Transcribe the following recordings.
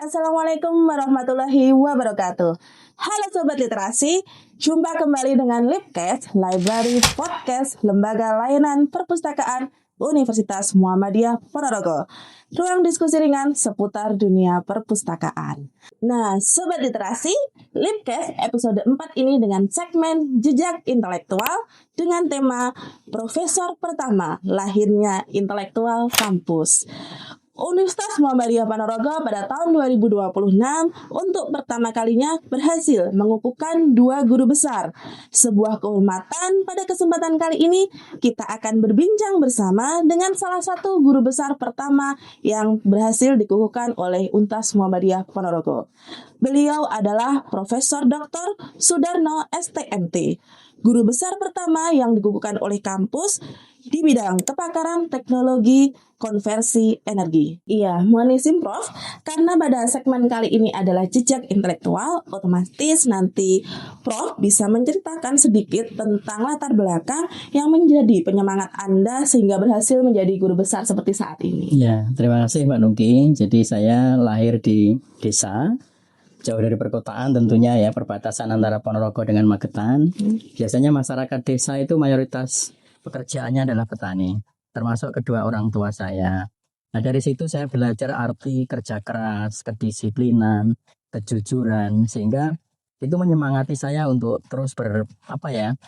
Assalamualaikum warahmatullahi wabarakatuh. Halo Sobat Literasi, jumpa kembali dengan Lipcast, Library Podcast Lembaga Layanan Perpustakaan Universitas Muhammadiyah Ponorogo. Ruang diskusi ringan seputar dunia perpustakaan. Nah, Sobat Literasi, Lipcast episode 4 ini dengan segmen Jejak Intelektual dengan tema Profesor Pertama, Lahirnya Intelektual Kampus. Universitas Muhammadiyah Ponorogo pada tahun 2026 untuk pertama kalinya berhasil mengukuhkan 2 guru besar. Sebuah kehormatan. Pada kesempatan kali ini kita akan berbincang bersama dengan salah satu guru besar pertama yang berhasil dikukuhkan oleh Universitas Muhammadiyah Ponorogo. Beliau adalah Profesor Dr. Sudarno STMT, guru besar pertama yang dikukuhkan oleh kampus di bidang kepakaran teknologi konversi energi. Iya, mohon izin Prof, karena pada segmen kali ini adalah jejak intelektual, otomatis nanti Prof bisa menceritakan sedikit tentang latar belakang yang menjadi penyemangat Anda sehingga berhasil menjadi guru besar seperti saat ini. Ya, terima kasih Mbak Nuki. Jadi saya lahir di desa, jauh dari perkotaan tentunya ya, perbatasan antara Ponorogo dengan Magetan. Biasanya masyarakat desa itu mayoritas pekerjaannya adalah petani, termasuk kedua orang tua saya. Nah, dari situ saya belajar arti kerja keras, kedisiplinan, kejujuran, sehingga itu menyemangati saya untuk terus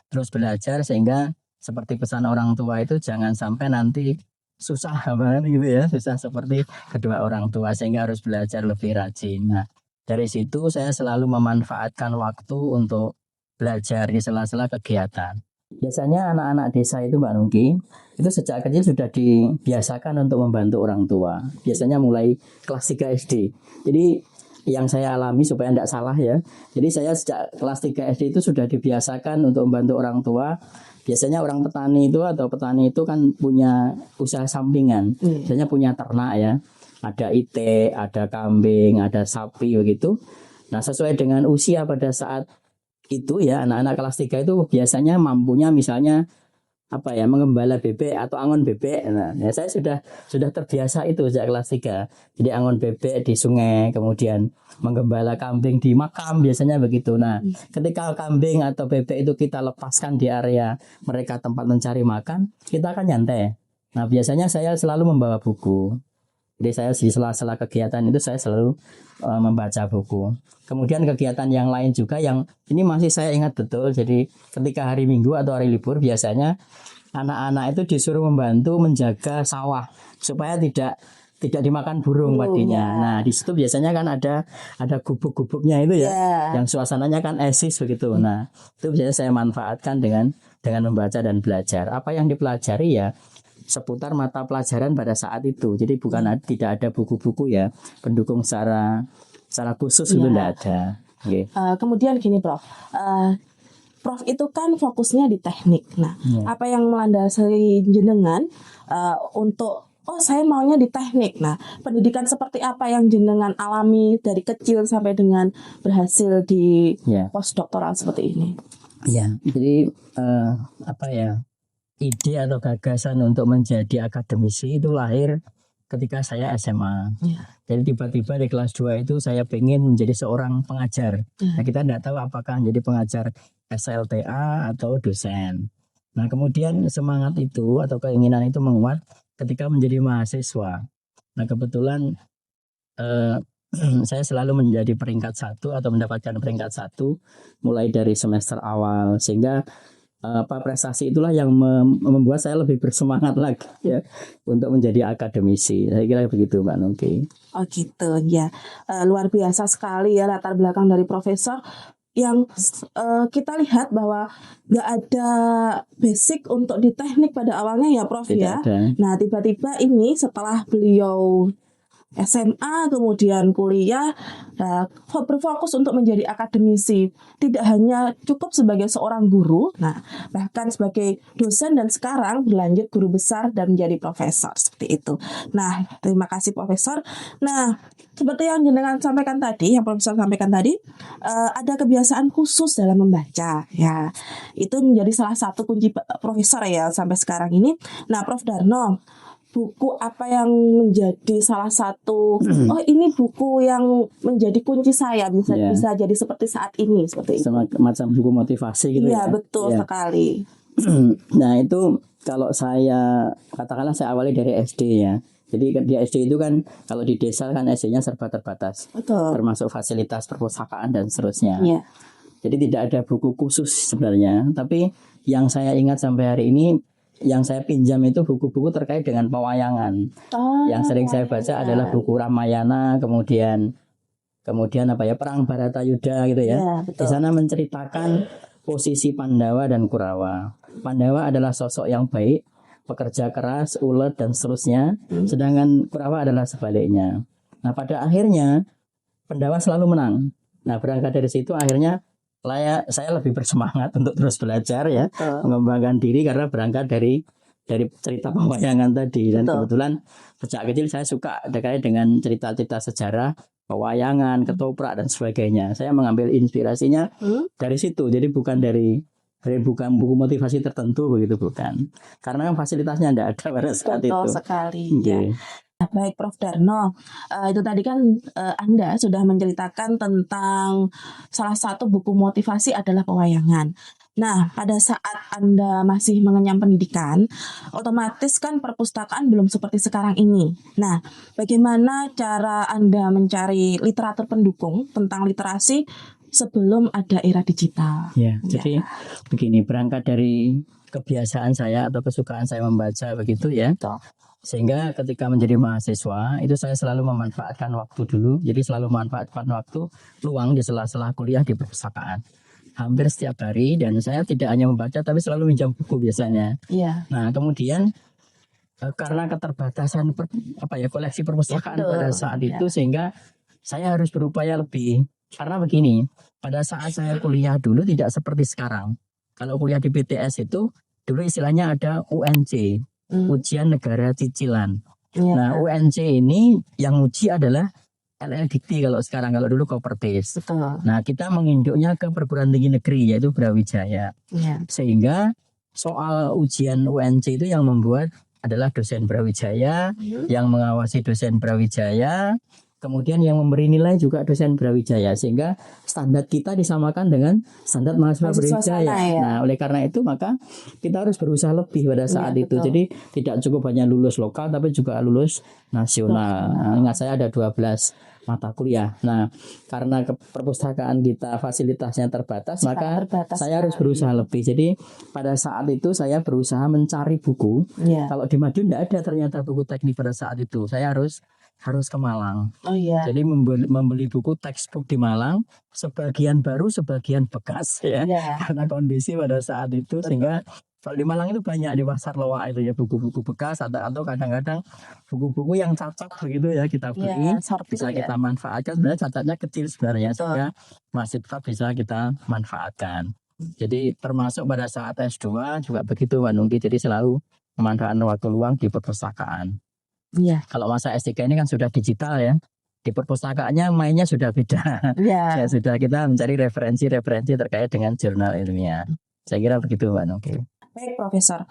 terus belajar, sehingga seperti pesan orang tua itu jangan sampai nanti susah banget gitu ya, susah seperti kedua orang tua, sehingga harus belajar lebih rajin. Nah, dari situ saya selalu memanfaatkan waktu untuk belajar di sela-sela kegiatan. Biasanya anak-anak desa itu Mbak Nungki, itu sejak kecil sudah dibiasakan untuk membantu orang tua. Biasanya mulai kelas 3 SD. Jadi yang saya alami supaya tidak salah ya. Jadi saya sejak kelas 3 SD itu sudah dibiasakan untuk membantu orang tua. Biasanya orang petani itu kan punya usaha sampingan. Biasanya punya ternak ya. Ada itik, ada kambing, ada sapi begitu. Nah, sesuai dengan usia pada saat itu ya, anak-anak kelas 3 itu biasanya mampunya misalnya mengembala bebek atau angon bebek. Nah, ya saya sudah terbiasa itu sejak kelas 3. Jadi angon bebek di sungai, kemudian menggembala kambing di makam biasanya begitu. Nah, ketika kambing atau bebek itu kita lepaskan di area mereka tempat mencari makan, kita akan nyantai. Nah, biasanya saya selalu membawa buku. Jadi saya di sela-sela kegiatan itu saya selalu membaca buku. Kemudian kegiatan yang lain juga yang ini masih saya ingat betul. Jadi ketika hari Minggu atau hari libur biasanya anak-anak itu disuruh membantu menjaga sawah supaya tidak dimakan burung padinya. Nah, di situ biasanya kan ada gubuk-gubuknya itu ya, yang suasananya kan eksis begitu. Nah, itu biasanya saya manfaatkan dengan membaca dan belajar. Apa yang dipelajari ya seputar mata pelajaran pada saat itu. Jadi tidak ada buku-buku ya pendukung secara khusus itu tidak ada. Okay. Kemudian gini Prof, Prof itu kan fokusnya di teknik. Nah, apa yang melandasi jenengan untuk saya maunya di teknik. Nah, pendidikan seperti apa yang jenengan alami dari kecil sampai dengan berhasil di postdoktoral seperti ini? Ya, jadi ide atau gagasan untuk menjadi akademisi itu lahir ketika saya SMA. Jadi tiba-tiba di kelas 2 itu saya pengen menjadi seorang pengajar. Nah, kita tidak tahu apakah menjadi pengajar SLTA atau dosen. Nah, kemudian semangat itu atau keinginan itu menguat ketika menjadi mahasiswa. Nah, kebetulan saya selalu menjadi peringkat 1 atau mendapatkan peringkat 1 mulai dari semester awal, sehingga prestasi itulah yang membuat saya lebih bersemangat lagi ya untuk menjadi akademisi. Saya kira begitu Mbak Nungki. Oh gitu ya, luar biasa sekali ya latar belakang dari profesor yang kita lihat bahwa nggak ada basic untuk di teknik pada awalnya ya Prof. Tidak ya. ada. Nah tiba-tiba ini setelah beliau SMA kemudian kuliah berfokus untuk menjadi akademisi, tidak hanya cukup sebagai seorang guru, nah bahkan sebagai dosen dan sekarang berlanjut guru besar dan menjadi profesor seperti itu. Nah terima kasih Profesor. Nah seperti yang jenengan sampaikan tadi, yang Profesor sampaikan tadi, ada kebiasaan khusus dalam membaca ya, itu menjadi salah satu kunci Profesor ya sampai sekarang ini. Nah Prof Darno, buku apa yang menjadi salah satu ini buku yang menjadi kunci saya bisa jadi seperti saat ini seperti itu. Semacam buku motivasi gitu Iya, ya. betul Ya. sekali. Nah itu kalau saya katakanlah saya awali dari SD ya. Jadi di SD itu kan kalau di desa kan SD-nya serba terbatas, Betul. termasuk fasilitas perpustakaan dan seterusnya. Iya. Jadi tidak ada buku khusus sebenarnya. Tapi yang saya ingat sampai hari ini, yang saya pinjam itu buku-buku terkait dengan pewayangan. Yang sering saya baca adalah buku Ramayana, kemudian apa ya, Perang Baratayuda gitu ya. Iya, betul. Di sana menceritakan posisi Pandawa dan Kurawa. Pandawa adalah sosok yang baik, pekerja keras, ulet dan seterusnya. Sedangkan Kurawa adalah sebaliknya. Nah pada akhirnya Pandawa selalu menang. Nah berangkat dari situ akhirnya saya lebih bersemangat untuk terus belajar ya, mengembangkan diri karena berangkat dari cerita pewayangan tadi. Dan kebetulan sejak kecil saya suka terkait dengan cerita-cerita sejarah, pewayangan, ketoprak dan sebagainya. Saya mengambil inspirasinya dari situ. Jadi bukan bukan buku motivasi tertentu begitu, bukan. Karena kan fasilitasnya tidak ada pada saat itu. Betul sekali. Okay. Ya. Baik Prof. Darno, itu tadi kan Anda sudah menceritakan tentang salah satu buku motivasi adalah pewayangan. Nah, pada saat Anda masih mengenyam pendidikan, otomatis kan perpustakaan belum seperti sekarang ini. Nah, bagaimana cara Anda mencari literatur pendukung tentang literasi sebelum ada era digital? Ya, jadi begini, berangkat dari kebiasaan saya atau kesukaan saya membaca begitu ya. Sehingga ketika menjadi mahasiswa itu saya selalu memanfaatkan waktu dulu. Jadi selalu memanfaatkan waktu luang di sela-sela kuliah di perpustakaan. Hampir setiap hari, dan saya tidak hanya membaca tapi selalu minjam buku biasanya. Iya. Nah kemudian karena keterbatasan koleksi perpustakaan pada saat itu, sehingga saya harus berupaya lebih. Karena begini, pada saat saya kuliah dulu tidak seperti sekarang. Kalau kuliah di PTS itu dulu istilahnya ada UNC. Ujian negara cicilan. Nah UNC ini yang uji adalah LLDT kalau sekarang, kalau dulu Kopertis. Nah kita menginduknya ke perguruan tinggi negeri yaitu Brawijaya. Sehingga soal ujian UNC itu yang membuat adalah dosen Brawijaya, yang mengawasi dosen Brawijaya, kemudian yang memberi nilai juga dosen Brawijaya, sehingga standar kita disamakan dengan standar mahasiswa Brawijaya. Nah, oleh karena itu maka kita harus berusaha lebih pada saat itu. Betul. Jadi tidak cukup hanya lulus lokal tapi juga lulus nasional. Nah, ingat saya ada 12 mata kuliah. Nah, karena perpustakaan kita fasilitasnya terbatas, maka saya harus berusaha lebih. Jadi pada saat itu saya berusaha mencari buku. Kalau di Madiun tidak ada ternyata buku teknik pada saat itu. Saya harus ke Malang. Jadi membeli buku textbook di Malang, sebagian baru, sebagian bekas ya. Karena kondisi pada saat itu. Sehingga kalau di Malang itu banyak di pasar Loak itu ya buku-buku bekas atau kadang-kadang buku-buku yang cacat begitu ya kita beli, bisa kita manfaatkan. Sebenarnya cacatnya kecil sebenarnya, sehingga masih tetap bisa kita manfaatkan. Jadi termasuk pada saat S2 juga begitu Mbak Nungki. Jadi selalu memanfaatkan waktu luang di perpustakaan. Kalau masa S3 ini kan sudah digital ya. Di perpustakaannya mainnya sudah beda. Ya sudah, kita mencari referensi terkait dengan jurnal ilmiah. Saya kira begitu Mbak Nungki. Baik Profesor,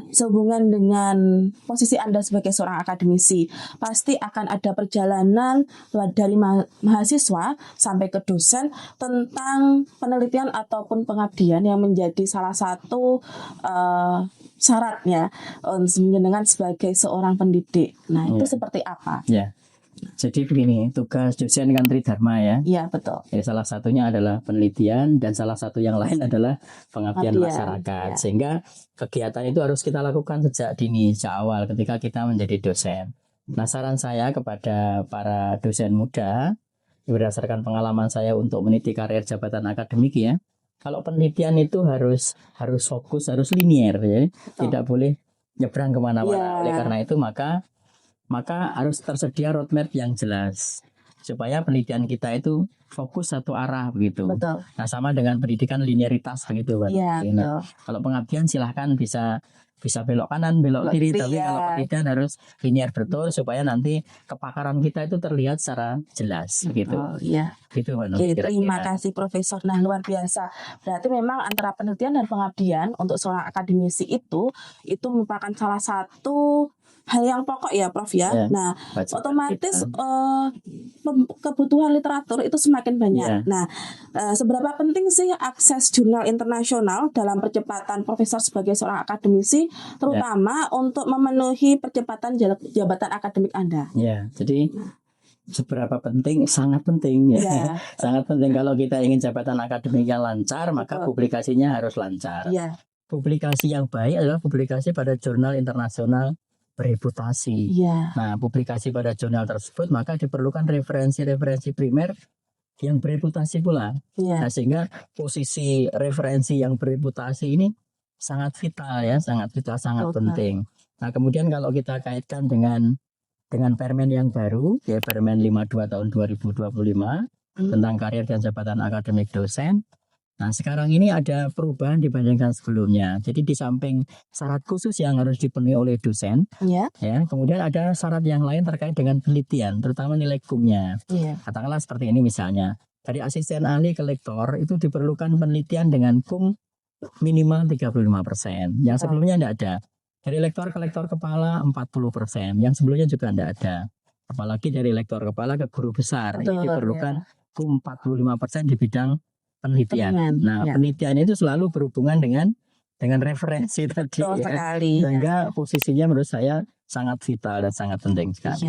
sehubungan dengan posisi Anda sebagai seorang akademisi, pasti akan ada perjalanan dari mahasiswa sampai ke dosen tentang penelitian ataupun pengabdian yang menjadi salah satu syaratnya dengan sebagai seorang pendidik. Nah, itu seperti apa? Jadi begini, tugas dosen kan tridharma ya. Iya, betul. Jadi salah satunya adalah penelitian dan salah satu yang lain adalah pengabdian masyarakat. Sehingga kegiatan itu harus kita lakukan sejak dini, sejak awal ketika kita menjadi dosen. Nah, saran saya kepada para dosen muda, berdasarkan pengalaman saya untuk meniti karir jabatan akademik ya, kalau penelitian itu harus fokus, harus linier ya, tidak boleh nyebrang kemana-mana. Oleh karena itu maka harus tersedia roadmap yang jelas supaya penelitian kita itu fokus satu arah begitu. Betul. Nah sama dengan pendidikan linearitas begitu Pak. Nah, kalau pengabdian silahkan bisa belok kanan, belok kiri, tapi kalau penelitian harus linear betul supaya nanti kepakaran kita itu terlihat secara jelas begitu. Gitu Pak. Terima kasih Profesor. Nah, luar biasa. Berarti memang antara penelitian dan pengabdian untuk seorang akademisi itu merupakan salah satu hal yang pokok ya Prof ya. Ya, Nah, wajib otomatis kita. kebutuhan literatur itu semakin banyak. Ya. Nah, seberapa penting sih akses jurnal internasional dalam percepatan Profesor sebagai seorang akademisi, terutama untuk memenuhi percepatan jabatan akademik Anda? Ya, jadi seberapa penting? Sangat penting ya. Ya. Sangat penting kalau kita ingin jabatan akademik yang lancar, maka publikasinya harus lancar. Ya. Publikasi yang baik adalah publikasi pada jurnal internasional bereputasi. Ya. Nah, publikasi pada jurnal tersebut maka diperlukan referensi-referensi primer yang bereputasi pula. Ya. Nah, sehingga posisi referensi yang bereputasi ini sangat vital ya, sangat vital, sangat penting. Nah, kemudian kalau kita kaitkan dengan Permen yang baru, ya Permen 52 tahun 2025 tentang karir dan jabatan akademik dosen. Nah, sekarang ini ada perubahan dibandingkan sebelumnya. Jadi di samping syarat khusus yang harus dipenuhi oleh dosen, ya, kemudian ada syarat yang lain terkait dengan penelitian, terutama nilai kumnya. Katakanlah seperti ini misalnya, dari asisten ahli ke lektor itu diperlukan penelitian dengan kum minimal 35%. Yang sebelumnya tidak ada. Dari lektor ke lektor kepala 40%. Yang sebelumnya juga tidak ada. Apalagi dari lektor kepala ke guru besar. Ini diperlukan kum 45% di bidang penelitian. Nah, penelitian itu selalu berhubungan dengan referensi tadi. Sekali. Sehingga posisinya menurut saya sangat vital dan sangat penting sekali.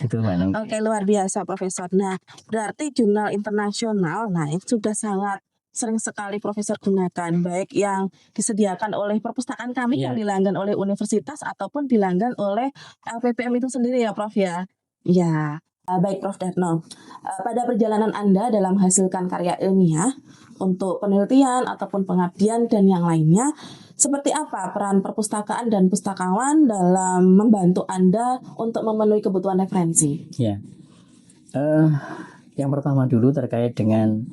Gitu, Oke, luar biasa Profesor. Nah, berarti jurnal internasional, nah itu sudah sangat sering sekali Profesor gunakan, baik yang disediakan oleh perpustakaan kami yang dilanggan oleh universitas ataupun dilanggan oleh LPPM itu sendiri ya Prof ya. Ya, baik Prof Darno. Pada perjalanan Anda dalam menghasilkan karya ilmiah untuk penelitian ataupun pengabdian dan yang lainnya, seperti apa peran perpustakaan dan pustakawan dalam membantu Anda untuk memenuhi kebutuhan referensi? Ya, yang pertama dulu terkait dengan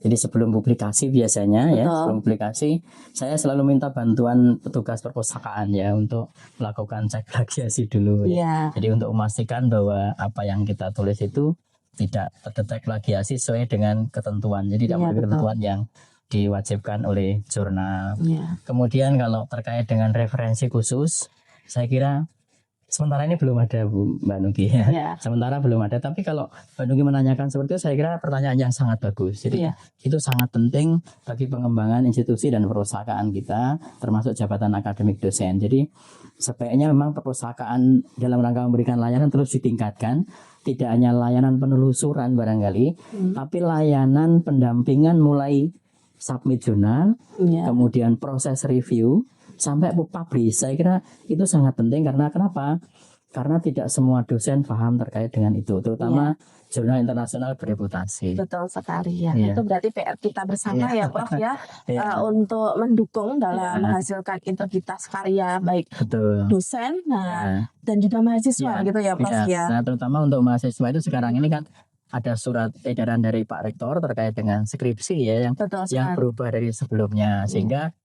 jadi sebelum publikasi biasanya sebelum publikasi saya selalu minta bantuan petugas perpustakaan ya untuk melakukan cek plagiasi dulu ya. Jadi untuk memastikan bahwa apa yang kita tulis itu tidak terdetek plagiasi sesuai dengan ketentuan. Jadi tidak memenuhi ketentuan yang diwajibkan oleh jurnal. Kemudian kalau terkait dengan referensi khusus, saya kira sementara ini belum ada Mbak Nugi ya. Sementara belum ada. Tapi kalau Mbak Nugi menanyakan seperti itu, saya kira pertanyaan yang sangat bagus. Jadi itu sangat penting bagi pengembangan institusi dan perpustakaan kita, termasuk jabatan akademik dosen. Jadi sebaiknya memang perpustakaan dalam rangka memberikan layanan terus ditingkatkan. Tidak hanya layanan penelusuran barangkali, tapi layanan pendampingan mulai submit jurnal, kemudian proses review, sampai publish. Saya kira itu sangat penting karena kenapa? Karena tidak semua dosen paham terkait dengan itu, terutama jurnal internasional bereputasi. Betul sekali ya. Itu berarti PR kita bersama ya Prof ya, untuk mendukung dalam menghasilkan integritas karya baik dosen dan juga mahasiswa gitu ya Prof ya. Nah, terutama untuk mahasiswa itu sekarang ini kan ada surat edaran dari Pak Rektor terkait dengan skripsi ya yang berubah dari sebelumnya, sehingga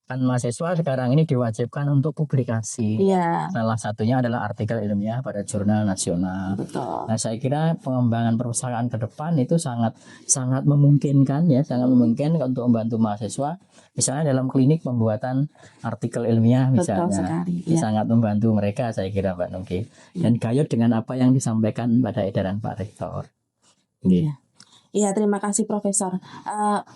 kan mahasiswa sekarang ini diwajibkan untuk publikasi. Salah satunya adalah artikel ilmiah pada jurnal nasional. Nah, saya kira pengembangan perpustakaan ke depan itu sangat memungkinkan ya, sangat memungkinkan untuk membantu mahasiswa, misalnya dalam klinik pembuatan artikel ilmiah misalnya. Sangat membantu mereka saya kira Mbak Nugi. Dan gayut dengan apa yang disampaikan pada edaran Pak Rektor. Iya, terima kasih Profesor.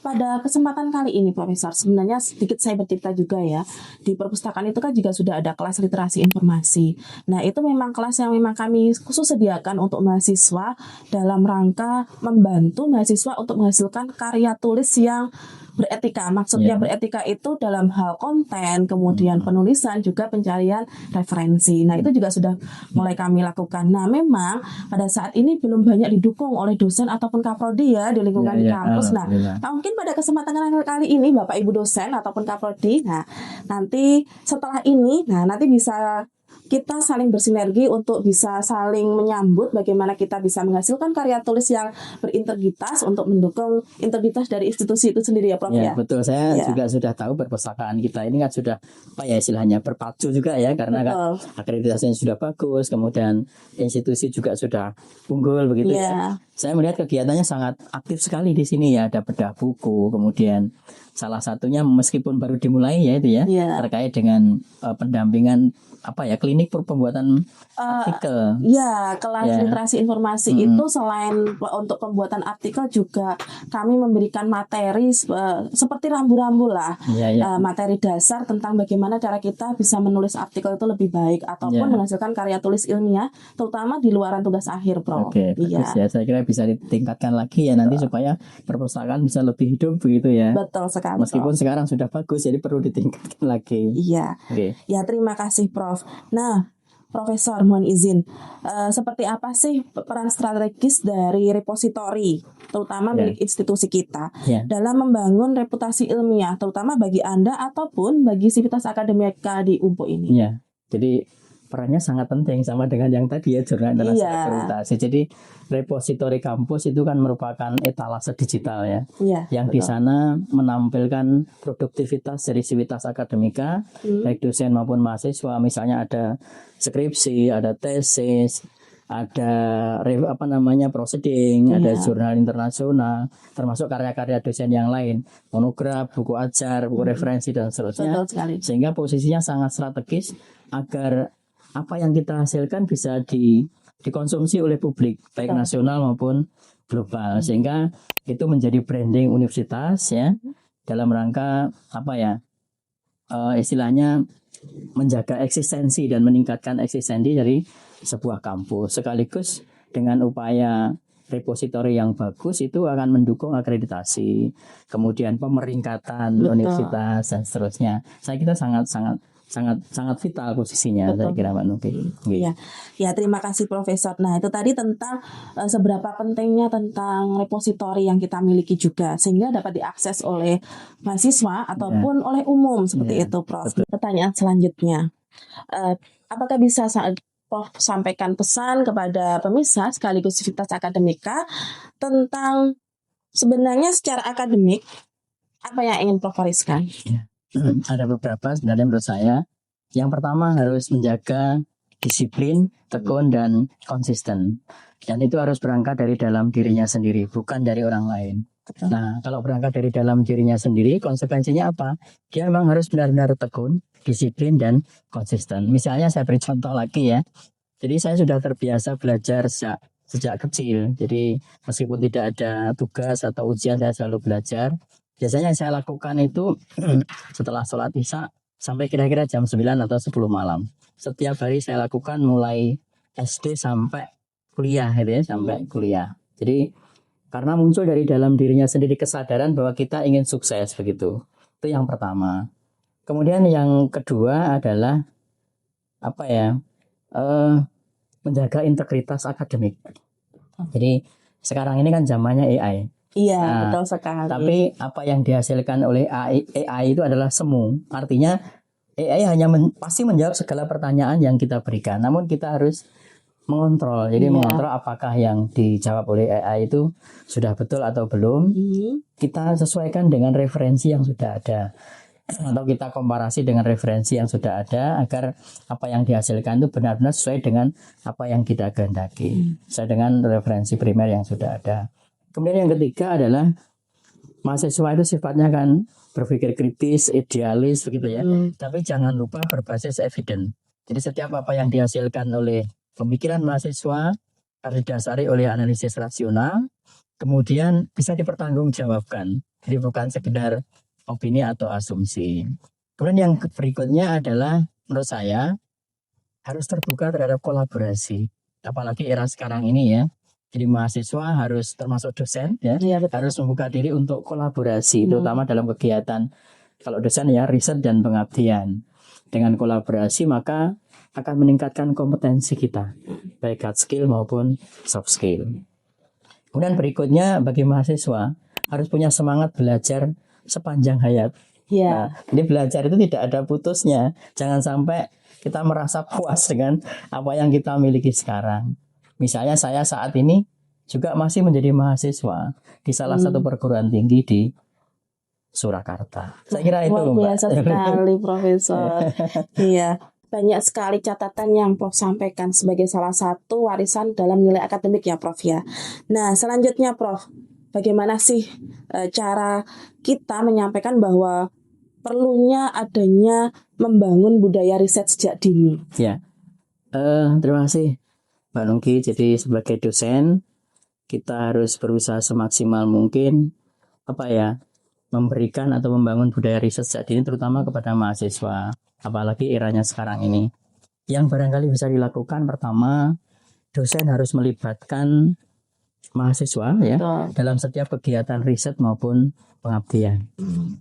Pada kesempatan kali ini Profesor, sebenarnya sedikit saya bercerita juga ya. Di perpustakaan itu kan juga sudah ada kelas literasi informasi. Nah, itu memang kelas yang memang kami khusus sediakan untuk mahasiswa dalam rangka membantu mahasiswa untuk menghasilkan karya tulis yang beretika. Maksudnya beretika itu dalam hal konten, kemudian penulisan, juga pencarian referensi. Nah, itu juga sudah mulai kami lakukan. Nah, memang pada saat ini belum banyak didukung oleh dosen ataupun kaprodi ya di lingkungan di kampus. Nah, mungkin pada kesempatan kali ini Bapak Ibu dosen ataupun kaprodi, nah nanti setelah ini, nanti bisa kita saling bersinergi untuk bisa saling menyambut bagaimana kita bisa menghasilkan karya tulis yang berintegritas untuk mendukung integritas dari institusi itu sendiri ya Prof ya. Betul, saya juga sudah tahu perpustakaan kita ini kan sudah istilahnya berpacu juga ya, karena kan akreditasinya sudah bagus, kemudian institusi juga sudah unggul begitu ya. Saya melihat kegiatannya sangat aktif sekali di sini ya, ada bedah buku, kemudian Salah satunya meskipun baru dimulai ya itu ya, Iya. terkait dengan pendampingan klinik pembuatan artikel. Ya, kelas Ya. literasi informasi itu selain untuk pembuatan artikel juga kami memberikan materi seperti rambu-rambu lah, materi dasar tentang bagaimana cara kita bisa menulis artikel itu lebih baik ataupun menghasilkan karya tulis ilmiah, terutama di luaran tugas akhir, Prof. Oke, bagus ya. Saya kira bisa ditingkatkan lagi ya nanti supaya perpustakaan bisa lebih hidup begitu ya. Betul sekali. Meskipun Prof. sekarang sudah bagus, jadi perlu ditingkatkan lagi. Iya. Oke. Ya, terima kasih, Prof. Nah, Profesor, mohon izin, seperti apa sih peran strategis dari repositori, terutama milik institusi kita, dalam membangun reputasi ilmiah, terutama bagi Anda ataupun bagi sivitas akademika di UNPO ini? Ya, jadi perannya sangat penting sama dengan yang tadi ya, jurnal internasional akreditasi. Jadi repositori kampus itu kan merupakan etalase digital ya, yang di sana menampilkan produktivitas dari sivitas akademika, baik dosen maupun mahasiswa. Misalnya ada skripsi, ada tesis, ada proceeding, ada jurnal internasional, termasuk karya-karya dosen yang lain, monograf, buku ajar, buku referensi dan seterusnya. Sehingga posisinya sangat strategis agar apa yang kita hasilkan bisa dikonsumsi oleh publik, baik nasional maupun global, sehingga itu menjadi branding universitas ya, dalam rangka istilahnya menjaga eksistensi dan meningkatkan eksistensi dari sebuah kampus, sekaligus dengan upaya repositori yang bagus itu akan mendukung akreditasi, kemudian pemeringkatan universitas dan seterusnya. Saya kira sangat vital posisinya. Betul. Saya kira Mbak Nuki. Ya, terima kasih Profesor. Nah, itu tadi tentang seberapa pentingnya tentang repositori yang kita miliki juga, sehingga dapat diakses oleh mahasiswa ataupun oleh umum seperti itu, Prof. Betul. Pertanyaan selanjutnya, apakah bisa Prof sampaikan pesan kepada pemirsa sekaligus sivitas akademika tentang sebenarnya secara akademik apa yang ingin Prof wariskan? Ada beberapa sebenarnya menurut saya. Yang pertama harus menjaga disiplin, tekun dan konsisten. Dan itu harus berangkat dari dalam dirinya sendiri, bukan dari orang lain. Nah, kalau berangkat dari dalam dirinya sendiri, konsekuensinya apa? Dia memang harus benar-benar tekun, disiplin dan konsisten. Misalnya saya beri contoh lagi ya. Jadi saya sudah terbiasa belajar sejak kecil. Jadi meskipun tidak ada tugas atau ujian, saya selalu belajar. Biasanya yang saya lakukan itu setelah sholat isya sampai kira-kira jam 9 atau 10 malam. Setiap hari saya lakukan mulai SD sampai kuliah gitu ya, sampai kuliah. Jadi karena muncul dari dalam dirinya sendiri kesadaran bahwa kita ingin sukses begitu. Itu yang pertama. Kemudian yang kedua adalah menjaga integritas akademik. Jadi sekarang ini kan zamannya AI. Iya, betul sekali. Tapi apa yang dihasilkan oleh AI itu adalah semu. Artinya AI hanya pasti menjawab segala pertanyaan yang kita berikan. Namun kita harus mengontrol. Jadi mengontrol apakah yang dijawab oleh AI itu sudah betul atau belum. Kita sesuaikan dengan referensi yang sudah ada. Atau kita komparasi dengan referensi yang sudah ada agar apa yang dihasilkan itu benar-benar sesuai dengan apa yang kita kehendaki. Sesuai dengan referensi primer yang sudah ada. Kemudian yang ketiga adalah mahasiswa itu sifatnya kan berpikir kritis, idealis begitu ya. Tapi jangan lupa berbasis evidence. Jadi setiap apa yang dihasilkan oleh pemikiran mahasiswa harus didasari oleh analisis rasional, kemudian bisa dipertanggungjawabkan. Jadi bukan sekedar opini atau asumsi. Kemudian yang berikutnya adalah menurut saya harus terbuka terhadap kolaborasi. Apalagi era sekarang ini ya. Jadi mahasiswa harus termasuk dosen ya, harus membuka diri untuk kolaborasi, terutama dalam kegiatan. Kalau dosen ya riset dan pengabdian. Dengan kolaborasi maka akan meningkatkan kompetensi kita, baik hard skill maupun soft skill. Kemudian berikutnya bagi mahasiswa harus punya semangat belajar sepanjang hayat. Nah, jadi belajar itu tidak ada putusnya. Jangan sampai kita merasa puas dengan apa yang kita miliki sekarang. Misalnya saya saat ini juga masih menjadi mahasiswa di salah satu perguruan tinggi di Surakarta. Saya kira itu luar biasa sekali Profesor. Iya, banyak sekali catatan yang Prof sampaikan sebagai salah satu warisan dalam nilai akademik ya Prof ya. Nah selanjutnya Prof, bagaimana sih cara kita menyampaikan bahwa perlunya adanya membangun budaya riset sejak dini. Ya, terima kasih Mbak Nungki. Jadi sebagai dosen kita harus berusaha semaksimal mungkin memberikan atau membangun budaya riset sejak dini, terutama kepada mahasiswa, apalagi eranya sekarang ini. Yang barangkali bisa dilakukan, pertama, dosen harus melibatkan mahasiswa ya dalam setiap kegiatan riset maupun pengabdian,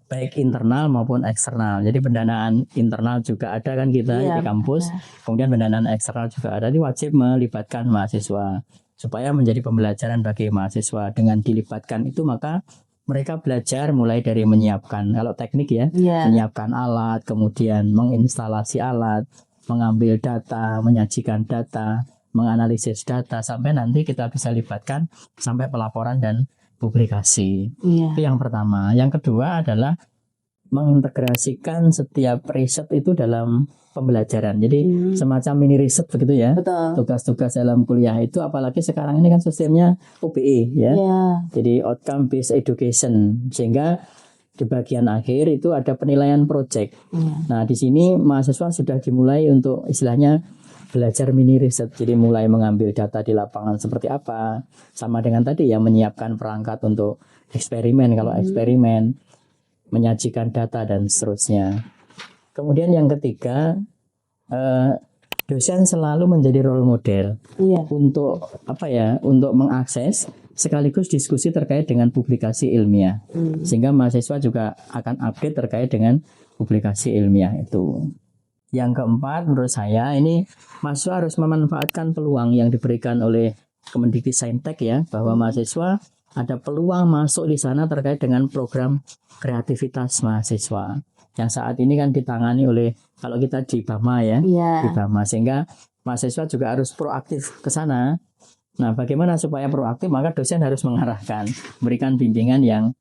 baik internal maupun eksternal. Jadi pendanaan internal juga ada kan kita di kampus, kemudian pendanaan eksternal juga ada. Jadi wajib melibatkan mahasiswa supaya menjadi pembelajaran bagi mahasiswa. Dengan dilibatkan itu maka mereka belajar mulai dari menyiapkan, kalau teknik ya, menyiapkan alat, kemudian menginstalasi alat, mengambil data, menyajikan data, menganalisis data, sampai nanti kita bisa libatkan sampai pelaporan dan publikasi. Itu yang pertama. Yang kedua adalah mengintegrasikan setiap riset itu dalam pembelajaran. Jadi semacam mini riset begitu ya. Betul. Tugas-tugas dalam kuliah itu, apalagi sekarang ini kan sistemnya OBE ya. Jadi outcome based education, sehingga di bagian akhir itu ada penilaian project. Nah, di sini mahasiswa sudah dimulai untuk istilahnya belajar mini riset. Jadi mulai mengambil data di lapangan seperti apa, sama dengan tadi ya, menyiapkan perangkat untuk eksperimen kalau eksperimen, menyajikan data dan seterusnya. Kemudian yang ketiga, dosen selalu menjadi role model untuk untuk mengakses sekaligus diskusi terkait dengan publikasi ilmiah, sehingga mahasiswa juga akan update terkait dengan publikasi ilmiah itu. Yang keempat, menurut saya ini mahasiswa harus memanfaatkan peluang yang diberikan oleh Kemendikbudristek ya, bahwa mahasiswa ada peluang masuk di sana terkait dengan program kreativitas mahasiswa yang saat ini kan ditangani oleh, kalau kita di BAMA ya, di BAMA, sehingga mahasiswa juga harus proaktif ke sana. Nah, bagaimana supaya proaktif? Maka dosen harus mengarahkan, memberikan bimbingan yang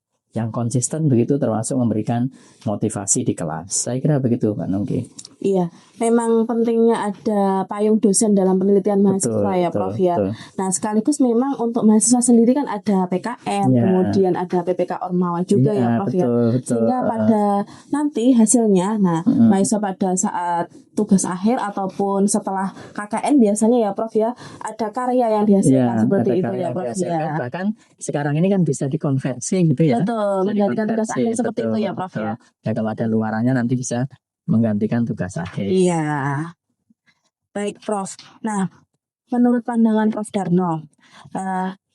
konsisten begitu, termasuk memberikan motivasi di kelas. Saya kira begitu, Pak Nungki. Iya, memang pentingnya ada payung dosen dalam penelitian mahasiswa ya, Prof ya. Nah, sekaligus memang untuk mahasiswa sendiri kan ada PKM, kemudian ada PPK Ormawa juga ya, Prof ya. Sehingga pada nanti hasilnya, mahasiswa pada saat tugas akhir ataupun setelah KKN biasanya ya, Prof ya, ada karya yang dihasilkan seperti itu ya, Prof ya. Bahkan sekarang ini kan bisa dikonversi gitu ya. Betul, menggantikan tugas akhir seperti itu ya, Prof ya. Ya, kalau ada luarannya nanti bisa menggantikan tugas akhir. Iya. Baik, Prof. Nah, menurut pandangan Prof Darno,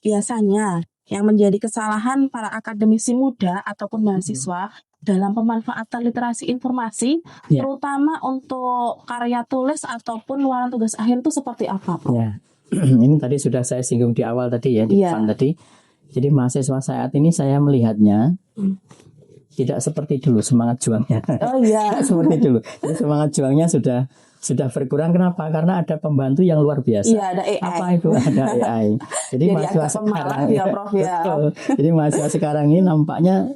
biasanya yang menjadi kesalahan para akademisi muda ataupun mahasiswa dalam pemanfaatan literasi informasi, terutama untuk karya tulis ataupun luaran tugas akhir itu seperti apa, Prof? Ya. Ini tadi sudah saya singgung di awal tadi ya, di depan tadi. Jadi mahasiswa saat ini saya melihatnya tidak seperti dulu semangat juangnya. Oh iya. Seperti dulu. Jadi semangat juangnya sudah berkurang. Kenapa? Karena ada pembantu yang luar biasa. Iya, ada AI. Apa itu? Ada AI. Jadi mahasiswa sekarang ya, Prof ya. Betul. Jadi mahasiswa sekarang ini nampaknya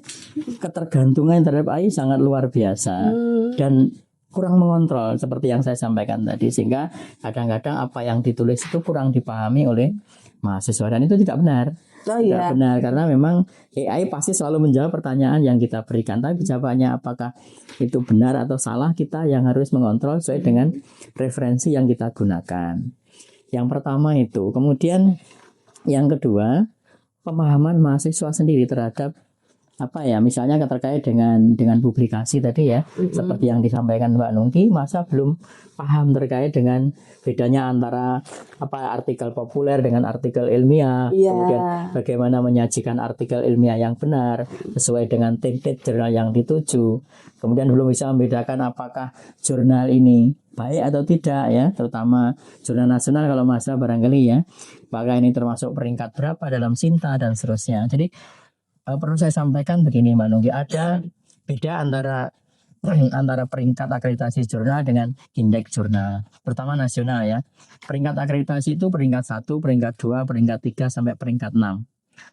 ketergantungan terhadap AI sangat luar biasa dan kurang mengontrol seperti yang saya sampaikan tadi, sehingga kadang-kadang apa yang ditulis itu kurang dipahami oleh mahasiswa, dan itu tidak benar. Tidak benar, karena memang AI pasti selalu menjawab pertanyaan yang kita berikan, tapi jawabannya apakah itu benar atau salah, kita yang harus mengontrol sesuai dengan referensi yang kita gunakan. Yang pertama itu. Kemudian yang kedua, pemahaman mahasiswa sendiri terhadap misalnya terkait dengan publikasi tadi ya, seperti yang disampaikan Mbak Nungki, masa belum paham terkait dengan bedanya antara artikel populer dengan artikel ilmiah, kemudian bagaimana menyajikan artikel ilmiah yang benar sesuai dengan template jurnal yang dituju, kemudian belum bisa membedakan apakah jurnal ini baik atau tidak ya, terutama jurnal nasional kalau mahasiswa barangkali ya, apakah ini termasuk peringkat berapa dalam Sinta dan seterusnya. Jadi perlu saya sampaikan begini, Mbak Nungki, ada beda antara peringkat akreditasi jurnal dengan indeks jurnal, terutama nasional ya. Peringkat akreditasi itu peringkat 1, peringkat 2, peringkat 3 sampai peringkat 6.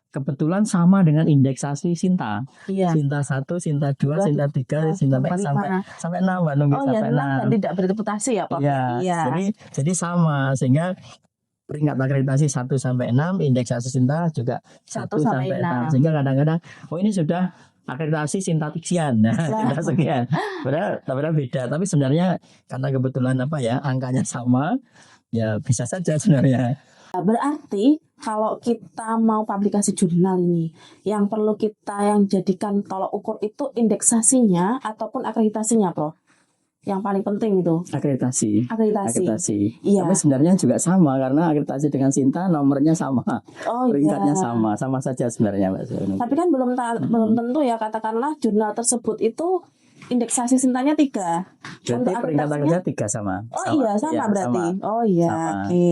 Kebetulan sama dengan indeksasi Sinta. Sinta 1, Sinta 2, Sinta 3, Sinta 4 sampai 6, Mbak Nungki, sampai 6. Tidak berreputasi ya, Pak. Jadi sama, sehingga peringkat akreditasi 1-6, indeks Sinta juga 1-6. Sehingga kadang-kadang ini sudah akreditasi Sinta sekian, Sinta sekian. Padahal beda, tapi sebenarnya karena kebetulan angkanya sama, ya bisa saja sebenarnya. Berarti kalau kita mau publikasi jurnal ini, yang perlu kita jadikan tolok ukur itu indeksasinya ataupun akreditasinya, Prof? Yang paling penting itu akreditasi. Iya. Tapi sebenarnya juga sama karena akreditasi dengan Sinta nomornya sama, peringkatnya sama saja sebenarnya, Mbak. Tapi kan belum tentu ya, katakanlah jurnal tersebut itu indeksasi Sintanya 3. Berarti peringkat akreditasinya 3 sama. Sama berarti. Oke.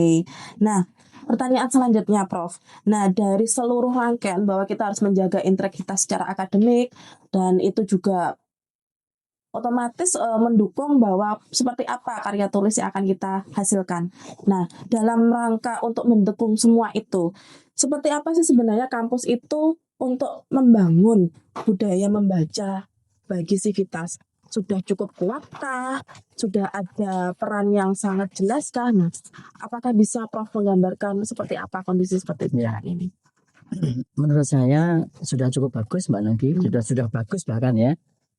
Nah, pertanyaan selanjutnya, Prof. Nah, dari seluruh rangkaian bahwa kita harus menjaga integritas secara akademik dan itu juga otomatis mendukung bahwa seperti apa karya tulis yang akan kita hasilkan. Nah, dalam rangka untuk mendukung semua itu, seperti apa sih sebenarnya kampus itu untuk membangun budaya membaca bagi Civitas? Sudah cukup kuatkah? Sudah ada peran yang sangat jelaskah? Nah, apakah bisa Prof menggambarkan seperti apa kondisi seperti ini? Menurut saya sudah cukup bagus, Mbak Nungki. Sudah bagus bahkan ya.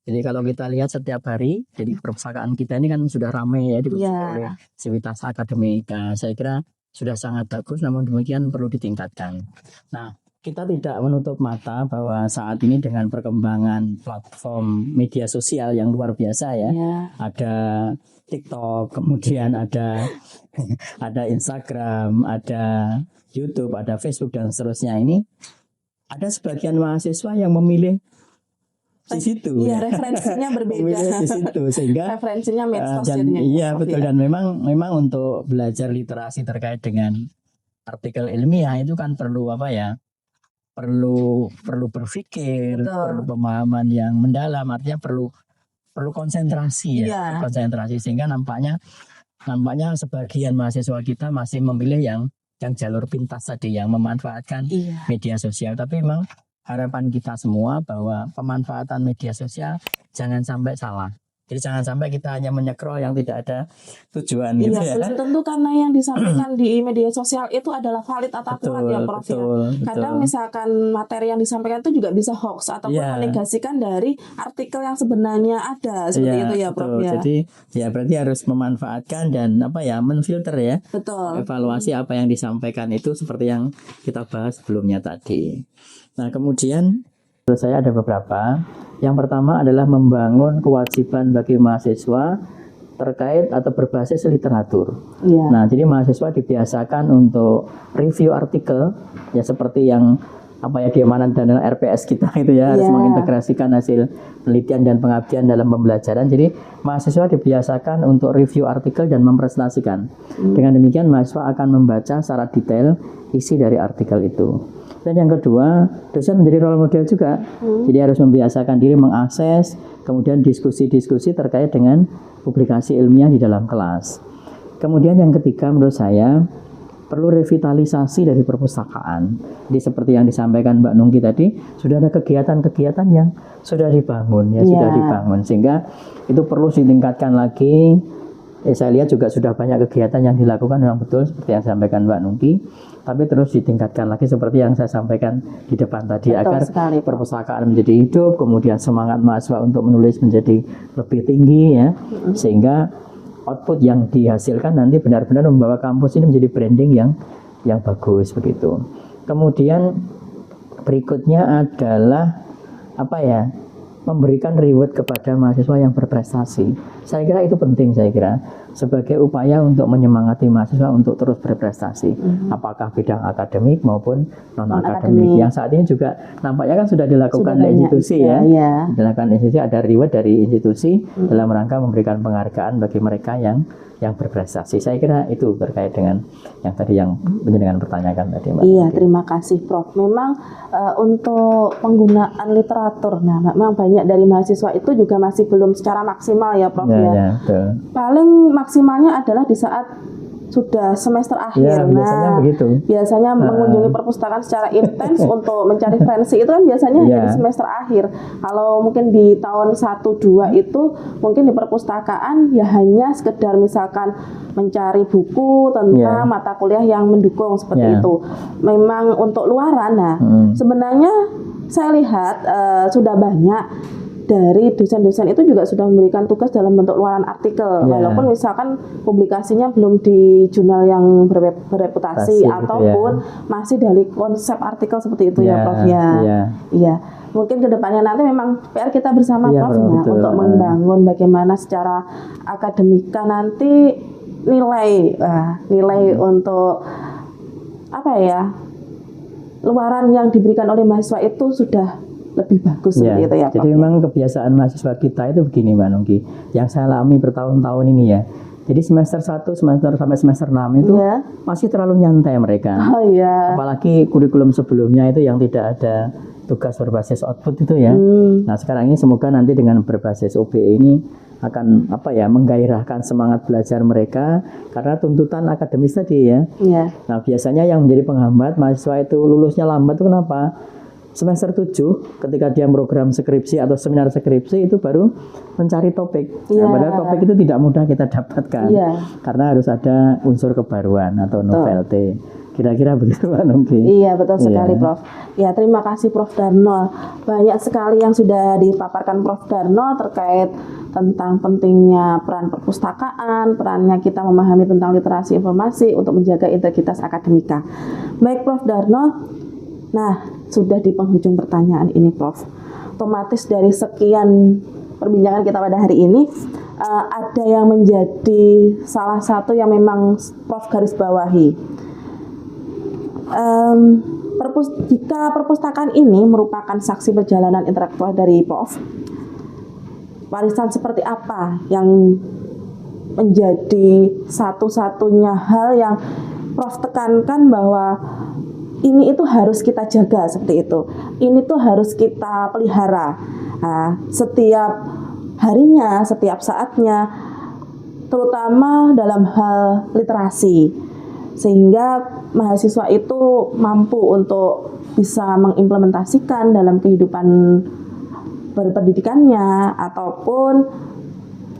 Jadi kalau kita lihat setiap hari, jadi perpustakaan kita ini kan sudah ramai ya oleh Civitas Akademik. Nah, saya kira sudah sangat bagus, namun demikian perlu ditingkatkan. Nah, kita tidak menutup mata bahwa saat ini dengan perkembangan platform media sosial yang luar biasa ya. Ada TikTok, kemudian ada Instagram, ada YouTube, ada Facebook dan seterusnya. Ini ada sebagian mahasiswa yang memilih di situ. Iya, referensinya berbeda. Di situ sehingga referensinya medsos. Iya, betul. Dan memang untuk belajar literasi terkait dengan artikel ilmiah itu kan perlu perlu berpikir, perlu pemahaman yang mendalam, artinya perlu konsentrasi ya. Konsentrasi sehingga nampaknya sebagian mahasiswa kita masih memilih yang jalur pintas tadi, yang memanfaatkan media sosial. Tapi memang harapan kita semua bahwa pemanfaatan media sosial jangan sampai salah. Jadi jangan sampai kita hanya menyekrol yang tidak ada tujuan gitu ya. Belum tentu karena yang disampaikan di media sosial itu adalah valid atau akurat ya, Prof. Kadang misalkan materi yang disampaikan itu juga bisa hoax ataupun menegasikan dari artikel yang sebenarnya ada seperti itu ya, Prof. Jadi berarti harus memanfaatkan dan menfilter ya. Evaluasi apa yang disampaikan itu seperti yang kita bahas sebelumnya tadi. Nah, kemudian menurut saya ada beberapa. Yang pertama adalah membangun kewajiban bagi mahasiswa terkait atau berbasis literatur. Nah, jadi mahasiswa dibiasakan untuk review artikel ya, seperti yang di amanat dan RPS kita itu ya, harus mengintegrasikan hasil penelitian dan pengabdian dalam pembelajaran. Jadi mahasiswa dibiasakan untuk review artikel dan mempresentasikan. Dengan demikian mahasiswa akan membaca secara detail isi dari artikel itu. Dan yang kedua, dosen menjadi role model juga. Jadi harus membiasakan diri mengakses, kemudian diskusi-diskusi terkait dengan publikasi ilmiah di dalam kelas. Kemudian yang ketiga menurut saya perlu revitalisasi dari perpustakaan. Jadi seperti yang disampaikan Mbak Nungki tadi, sudah ada kegiatan-kegiatan yang sudah dibangun sudah dibangun, sehingga itu perlu ditingkatkan lagi. Saya lihat juga sudah banyak kegiatan yang dilakukan, memang betul seperti yang disampaikan Mbak Nungki, tapi terus ditingkatkan lagi seperti yang saya sampaikan di depan tadi, agar perpustakaan menjadi hidup, kemudian semangat mahasiswa untuk menulis menjadi lebih tinggi ya, sehingga output yang dihasilkan nanti benar-benar membawa kampus ini menjadi branding yang bagus begitu. Kemudian berikutnya adalah memberikan reward kepada mahasiswa yang berprestasi. Saya kira itu penting, sebagai upaya untuk menyemangati mahasiswa untuk terus berprestasi, apakah bidang akademik maupun non-akademik. Yang saat ini juga nampaknya kan sudah dilakukan di institusi dilakukan institusi, ada reward dari institusi dalam rangka memberikan penghargaan bagi mereka yang berprestasi. Saya kira itu terkait dengan yang tadi yang penjenengan pertanyakan tadi, Mbak. Iya, terima kasih, Prof. Memang untuk penggunaan literatur, memang banyak dari mahasiswa itu juga masih belum secara maksimal ya, Prof. Betul. Paling maksimalnya adalah di saat sudah semester akhir. Ya, biasanya begitu. Biasanya mengunjungi perpustakaan secara intens untuk mencari referensi itu kan biasanya hanya di semester akhir. Kalau mungkin di tahun 1-2 itu mungkin di perpustakaan ya hanya sekedar misalkan mencari buku tentang mata kuliah yang mendukung seperti itu. Memang untuk luaran, nah sebenarnya saya lihat sudah banyak dari dosen-dosen itu juga sudah memberikan tugas dalam bentuk luaran artikel, walaupun misalkan publikasinya belum di jurnal yang bereputasi ataupun masih dari konsep artikel seperti itu ya Prof ya. Iya. Mungkin kedepannya nanti memang PR kita bersama Prof ya, untuk membangun bagaimana secara akademika nanti nilai untuk apa ya, luaran yang diberikan oleh mahasiswa itu sudah lebih bagus seperti itu ya Prof. Jadi memang kebiasaan mahasiswa kita itu begini Mbak Nungki, yang saya alami bertahun-tahun ini ya. Jadi semester 1 sampai semester 6 itu masih terlalu nyantai mereka. Apalagi kurikulum sebelumnya itu yang tidak ada tugas berbasis output itu ya. Nah sekarang ini semoga nanti dengan berbasis OBE ini akan menggairahkan semangat belajar mereka karena tuntutan akademis tadi ya. Nah biasanya yang menjadi penghambat mahasiswa itu lulusnya lambat itu kenapa? Semester 7 ketika dia program skripsi atau seminar skripsi itu baru mencari topik. Padahal topik itu tidak mudah kita dapatkan karena harus ada unsur kebaruan atau novelty. Kira-kira begitu Mbak Nungki. Iya betul sekali Prof. Ya terima kasih Prof Darno. Banyak sekali yang sudah dipaparkan Prof Darno terkait tentang pentingnya peran perpustakaan, perannya kita memahami tentang literasi informasi untuk menjaga integritas akademika. Baik Prof Darno. Nah, sudah di penghujung pertanyaan ini Prof. Otomatis dari sekian perbincangan kita pada hari ini, ada yang menjadi salah satu yang memang Prof garis bawahi. Jika perpustakaan ini merupakan saksi perjalanan intelektual dari Prof, warisan seperti apa yang menjadi satu-satunya hal yang Prof tekankan bahwa ini itu harus kita jaga seperti itu. Ini tuh harus kita pelihara setiap harinya, setiap saatnya, terutama dalam hal literasi. Sehingga mahasiswa itu mampu untuk bisa mengimplementasikan dalam kehidupan berpendidikannya ataupun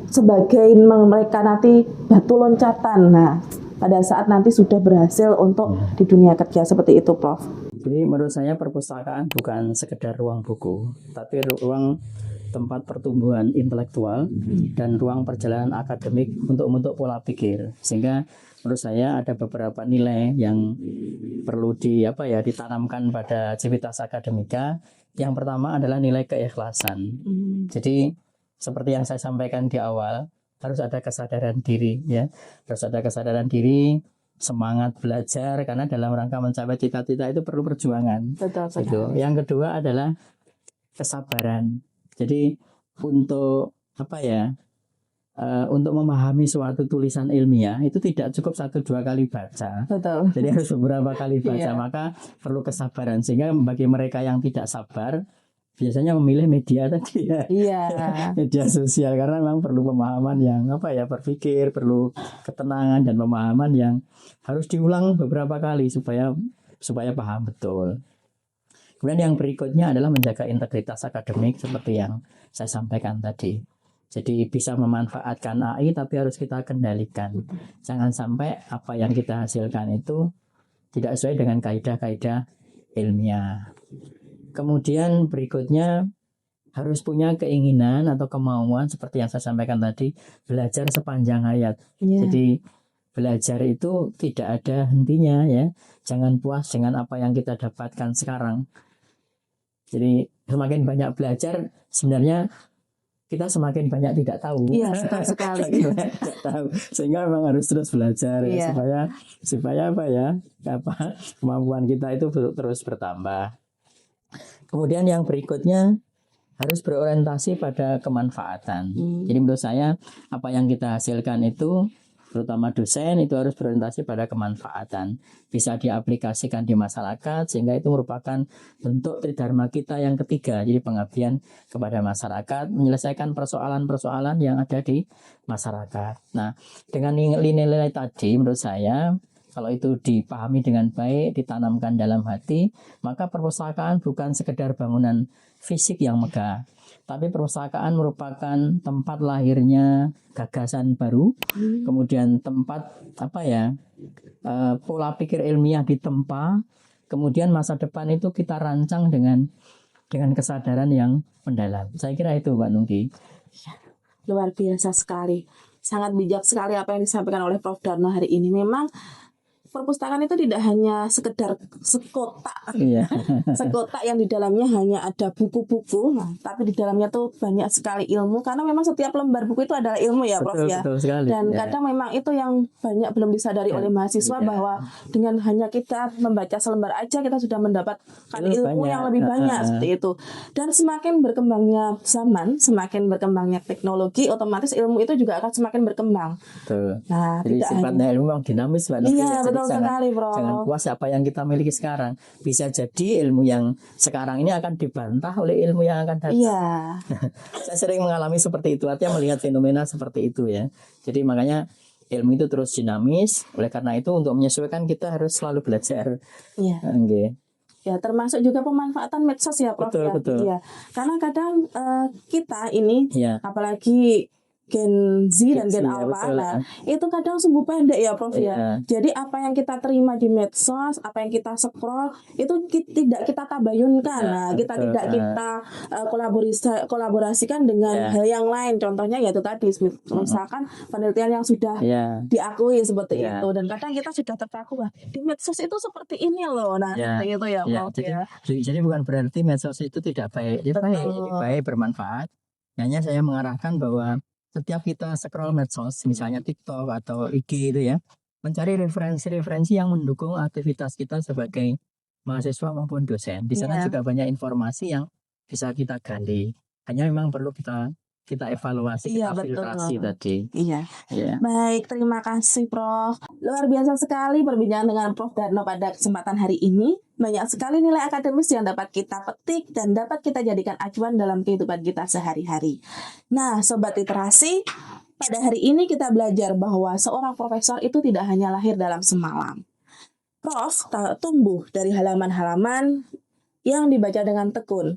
sebagai mereka nanti batu loncatan. Nah, pada saat nanti sudah berhasil untuk di dunia kerja seperti itu Prof. Jadi menurut saya perpustakaan bukan sekedar ruang buku, tapi ruang tempat pertumbuhan intelektual dan ruang perjalanan akademik untuk membentuk pola pikir. Sehingga menurut saya ada beberapa nilai yang perlu ditanamkan pada civitas akademika. Yang pertama adalah nilai keikhlasan. Jadi seperti yang saya sampaikan di awal, harus ada kesadaran diri ya. Harus ada kesadaran diri, semangat belajar karena dalam rangka mencapai cita-cita itu perlu perjuangan. Betul. Yang kedua adalah kesabaran. Jadi untuk untuk memahami suatu tulisan ilmiah itu tidak cukup 1-2 kali baca. Jadi harus beberapa kali baca. Maka perlu kesabaran sehingga bagi mereka yang tidak sabar biasanya memilih media tadi ya. Media sosial karena memang perlu pemahaman yang berpikir, perlu ketenangan dan pemahaman yang harus diulang beberapa kali supaya paham betul. Kemudian yang berikutnya adalah menjaga integritas akademik seperti yang saya sampaikan tadi. Jadi bisa memanfaatkan AI tapi harus kita kendalikan. Jangan sampai apa yang kita hasilkan itu tidak sesuai dengan kaidah-kaidah ilmiah. Kemudian berikutnya harus punya keinginan atau kemauan seperti yang saya sampaikan tadi, belajar sepanjang hayat. Jadi belajar itu tidak ada hentinya ya. Jangan puas dengan apa yang kita dapatkan sekarang. Jadi semakin banyak belajar sebenarnya kita semakin banyak tidak tahu. Betul sekali. Tidak tahu. Sehingga memang harus terus belajar supaya kemampuan kita itu terus bertambah. Kemudian yang berikutnya harus berorientasi pada kemanfaatan. Jadi menurut saya apa yang kita hasilkan itu terutama dosen itu harus berorientasi pada kemanfaatan, bisa diaplikasikan di masyarakat, sehingga itu merupakan bentuk tridharma kita yang ketiga, jadi pengabdian kepada masyarakat, menyelesaikan persoalan-persoalan yang ada di masyarakat. Nah, dengan nilai-nilai tadi menurut saya kalau itu dipahami dengan baik, ditanamkan dalam hati, maka perpustakaan bukan sekedar bangunan fisik yang megah, tapi perpustakaan merupakan tempat lahirnya gagasan baru, kemudian tempat pola pikir ilmiah ditempa, kemudian masa depan itu kita rancang dengan kesadaran yang mendalam. Saya kira itu, Mbak Nungki. Luar biasa sekali. Sangat bijak sekali apa yang disampaikan oleh Prof. Darno hari ini. Memang perpustakaan itu tidak hanya sekedar sekotak, sekotak yang di dalamnya hanya ada buku-buku, tapi di dalamnya tuh banyak sekali ilmu, karena memang setiap lembar buku itu adalah ilmu ya, Prof. Betul sekali. Dan kadang memang itu yang banyak belum disadari oleh mahasiswa, bahwa dengan hanya kita membaca selembar aja kita sudah mendapatkan ilmu yang lebih banyak seperti itu. Dan semakin berkembangnya zaman, semakin berkembangnya teknologi, otomatis ilmu itu juga akan semakin berkembang. Betul. Nah, jadi sifatnya ilmu memang dinamis, Mbak. Iya, betul sekali, Bro. Jangan puas apa yang kita miliki sekarang. Bisa jadi ilmu yang sekarang ini akan dibantah oleh ilmu yang akan datang. Iya. Saya sering mengalami seperti itu, artinya melihat fenomena seperti itu ya. Jadi makanya ilmu itu terus dinamis. Oleh karena itu untuk menyesuaikan kita harus selalu belajar. Iya. Okay. Ya, termasuk juga pemanfaatan medsos ya, Prof. Betul. Iya. Karena kadang kita ini, apalagi Gen Z dan Gen Alpha, itu kadang sumbu pendek ya, Prof. Ya. Jadi apa yang kita terima di medsos, apa yang kita scroll, itu tidak kita tabayunkan. Kita tidak kita kolaborasikan dengan hal yang lain. Contohnya yaitu tadi, misalkan penelitian yang sudah diakui seperti itu. Dan kadang kita sudah terpaku, di medsos itu seperti ini loh. Nah, seperti itu ya, Prof. Jadi bukan berarti medsos itu tidak baik. Dia baik, bermanfaat. Hanya saya mengarahkan bahwa setiap kita scroll medsos, misalnya TikTok atau IG itu ya, mencari referensi-referensi yang mendukung aktivitas kita sebagai mahasiswa maupun dosen. Di sana juga banyak informasi yang bisa kita gali. Hanya memang perlu kita evaluasi, kita filtrasi tadi. Iya. Baik, terima kasih, Prof. Luar biasa sekali perbincangan dengan Prof. Darno pada kesempatan hari ini. Banyak sekali nilai akademis yang dapat kita petik dan dapat kita jadikan acuan dalam kehidupan kita sehari-hari. Nah, Sobat Literasi, pada hari ini kita belajar bahwa seorang profesor itu tidak hanya lahir dalam semalam. Prof tumbuh dari halaman-halaman yang dibaca dengan tekun,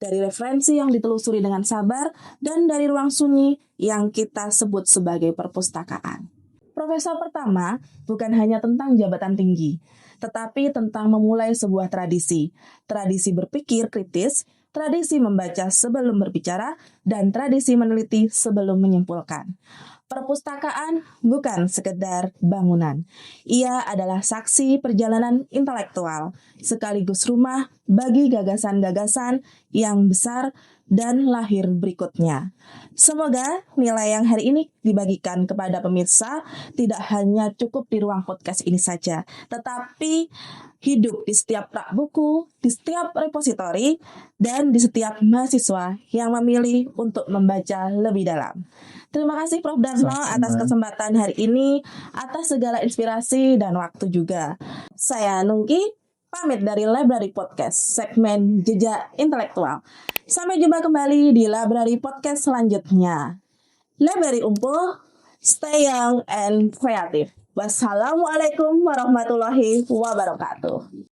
dari referensi yang ditelusuri dengan sabar, dan dari ruang sunyi yang kita sebut sebagai perpustakaan. Profesor pertama bukan hanya tentang jabatan tinggi, tetapi tentang memulai sebuah tradisi berpikir kritis, tradisi membaca sebelum berbicara, dan tradisi meneliti sebelum menyimpulkan. Perpustakaan bukan sekedar bangunan. Ia adalah saksi perjalanan intelektual, sekaligus rumah bagi gagasan-gagasan yang besar dan lahir berikutnya. Semoga nilai yang hari ini dibagikan kepada pemirsa tidak hanya cukup di ruang podcast ini saja, tetapi hidup di setiap rak buku, di setiap repositori, dan di setiap mahasiswa yang memilih untuk membaca lebih dalam. Terima kasih Prof. Darno atas kesempatan hari ini, atas segala inspirasi dan waktu juga. Saya Nungki, pamit dari Library Podcast, segmen Jejak Intelektual. Sampai jumpa kembali di Library Podcast selanjutnya. Library Unpul, stay young and creative. Wassalamualaikum warahmatullahi wabarakatuh.